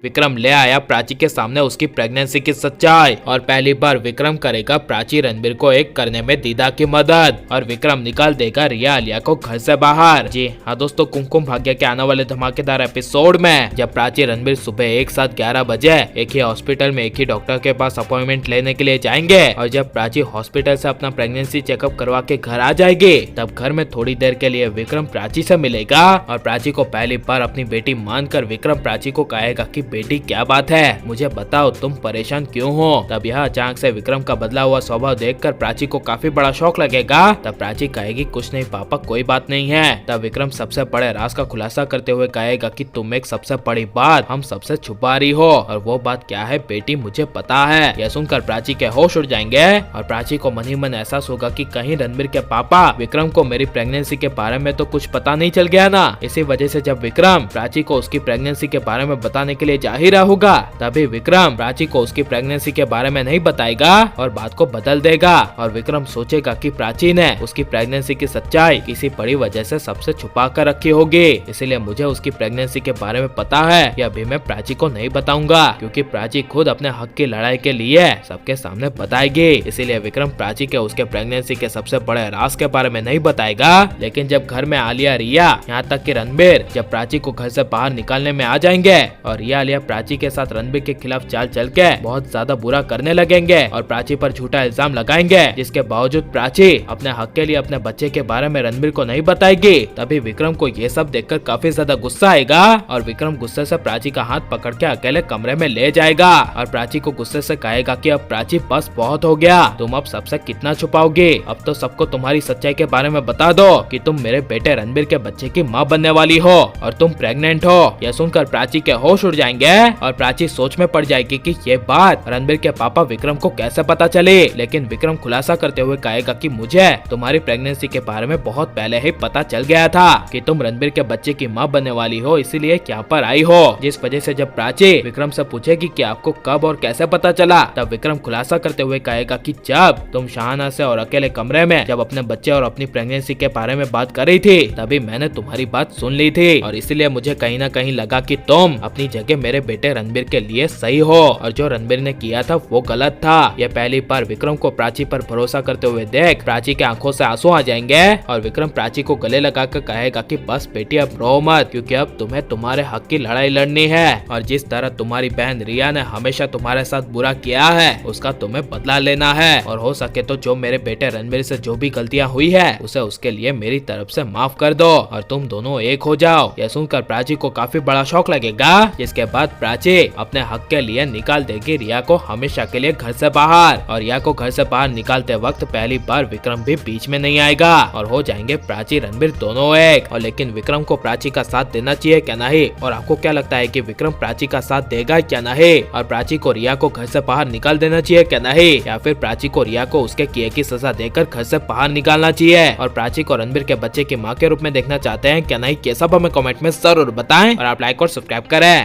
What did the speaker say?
विक्रम ले आया प्राची के सामने उसकी प्रेगनेंसी की सच्चाई और पहली बार विक्रम करेगा प्राची रणबीर को एक करने में दीदा की मदद और विक्रम निकाल देगा रिया आलिया को घर से बाहर। जी हाँ दोस्तों, कुमकुम भाग्य के आने वाले धमाकेदार एपिसोड में जब प्राची रणबीर सुबह एक साथ 11 बजे एक ही हॉस्पिटल में एक ही डॉक्टर के पास अपॉइंटमेंट लेने के लिए जाएंगे और जब प्राची हॉस्पिटल से अपना प्रेगनेंसी चेकअप करवा के घर आ जाएगी तब घर में थोड़ी देर के लिए विक्रम प्राची से मिलेगा और प्राची को पहली बार अपनी बेटी मानकर विक्रम प्राची को कहेगा कि बेटी क्या बात है, मुझे बताओ तुम परेशान क्यों हो। तब यह अचानक से विक्रम का बदला हुआ स्वभाव देखकर प्राची को काफी बड़ा शौक लगेगा। तब प्राची कहेगी कुछ नहीं पापा, कोई बात नहीं है। तब विक्रम सबसे बड़े राज का खुलासा करते हुए कहेगा कि तुम एक सबसे बड़ी बात हम सबसे छुपा रही हो और वो बात क्या है बेटी, मुझे पता है। यह सुनकर प्राची के होश उड़ जाएंगे और प्राची को मन ही मन एहसास होगा कि कहीं रणबीर के पापा विक्रम को मेरी प्रेगनेंसी के बारे में तो कुछ पता नहीं चल गया ना। इसी वजह से जब विक्रम प्राची को उसकी प्रेगनेंसी के बारे में बताने के लिए जा ही रहा होगा तभी विक्रम प्राची को उसकी प्रेगनेंसी के बारे में नहीं बताएगा और बात को बदल देगा और विक्रम सोचेगा कि प्राची ने उसकी प्रेगनेंसी की सच्चाई किसी बड़ी वजह से सबसे छुपा कर रखी होगी, इसीलिए मुझे उसकी प्रेगनेंसी के बारे में पता है। यह अभी मैं प्राची को नहीं बताऊंगा क्योंकि प्राची खुद अपने हक की लड़ाई के लिए सबके सामने बताएगी। इसीलिए विक्रम प्राची के उसके प्रेगनेंसी के सबसे बड़े राज के बारे में नहीं बताएगा। लेकिन जब घर में आलिया, रिया, यहाँ तक कि रणबीर जब प्राची को घर से बाहर निकालने में आ जाएंगे और रिया आलिया प्राची के साथ रणबीर के खिलाफ चाल चल के बहुत ज्यादा बुरा करने लगेंगे और प्राची पर झूठा इल्जाम लगाएंगे, जिसके बावजूद प्राची अपने हक के लिए अपने बच्चे के बारे में रणबीर को नहीं बताएगी। तभी विक्रम को ये सब देखकर काफी ज्यादा गुस्सा आएगा और विक्रम गुस्से से प्राची का हाथ पकड़ के अकेले कमरे में ले जाएगा और प्राची को गुस्से से कहेगा कि अब प्राची बस बहुत हो गया, तुम अब सबसे कितना छुपाओगे, अब तो सबको तुम्हारी सच्चाई के बारे में बता दो कि तुम मेरे बेटे रणबीर के बच्चे की माँ बनने वाली हो और तुम प्रेग्नेंट हो। यह सुनकर प्राची के होश उड़ जाएंगे और प्राची सोच में पड़ जाएगी कि ये बात रणबीर के पापा विक्रम को कैसे पता चले। लेकिन विक्रम खुलासा करते हुए कहेगा कि मुझे तुम्हारी प्रेगनेंसी के बारे में बहुत पहले ही पता चल गया था कि तुम रणबीर के बच्चे की माँ बनने वाली हो, इसीलिए यहाँ पर आई हो। जिस वजह से जब प्राची विक्रम से पूछेगी कि आपको कब और कैसे पता चला, तब विक्रम खुलासा करते हुए कहेगा कि जब तुम शाहाना से और अकेले कमरे में जब अपने बच्चे और अपनी प्रेगनेंसी के बारे में बात कर रही थी तभी मैंने तुम्हारी बात सुन ली थी और इसलिए मुझे कहीं ना कहीं लगा कि तुम अपनी जगह मेरे बेटे रणबीर के लिए सही हो और जो रणबीर ने किया था वो गलत था। यह पहली बार विक्रम को प्राची पर भरोसा करते हुए देख प्राची के आंखों से आंसू आ जाएंगे और विक्रम प्राची को गले लगाकर कहेगा कि बस बेटी अब रो मत, क्योंकि अब तुम्हें तुम्हारे हक की लड़ाई लड़नी है और जिस तरह तुम्हारी बहन रिया ने हमेशा तुम्हारे साथ बुरा किया है उसका तुम्हें बदला लेना है और हो सके तो जो मेरे बेटे रणबीर से जो भी गलतियाँ हुई है उसे उसके लिए मेरी तरफ से माफ कर दो और तुम दोनों एक हो जाओ। यह सुनकर प्राची को काफी बड़ा शौक लगेगा, जिसके बाद प्राची अपने हक के लिए निकाल देगी रिया को हमेशा के लिए घर से बाहर और रिया को घर से बाहर निकालते वक्त पहली बार विक्रम भी बीच में नहीं आएगा और हो जाएंगे प्राची रणबीर दोनों एक। और लेकिन विक्रम को प्राची का साथ देना चाहिए क्या नहीं, और आपको क्या लगता है कि विक्रम प्राची का साथ देगा क्या नहीं, और प्राची को रिया को घर से बाहर निकाल देना चाहिए क्या नहीं, या फिर प्राची को रिया को उसके किए की सजा देकर घर से बाहर निकालना चाहिए और प्राची को रणबीर के बच्चे की माँ के रूप में देखना चाहते हैं क्या नहीं, ये सब हमें कमेंट में जरूर बताएं और आप लाइक और सब्सक्राइब करें।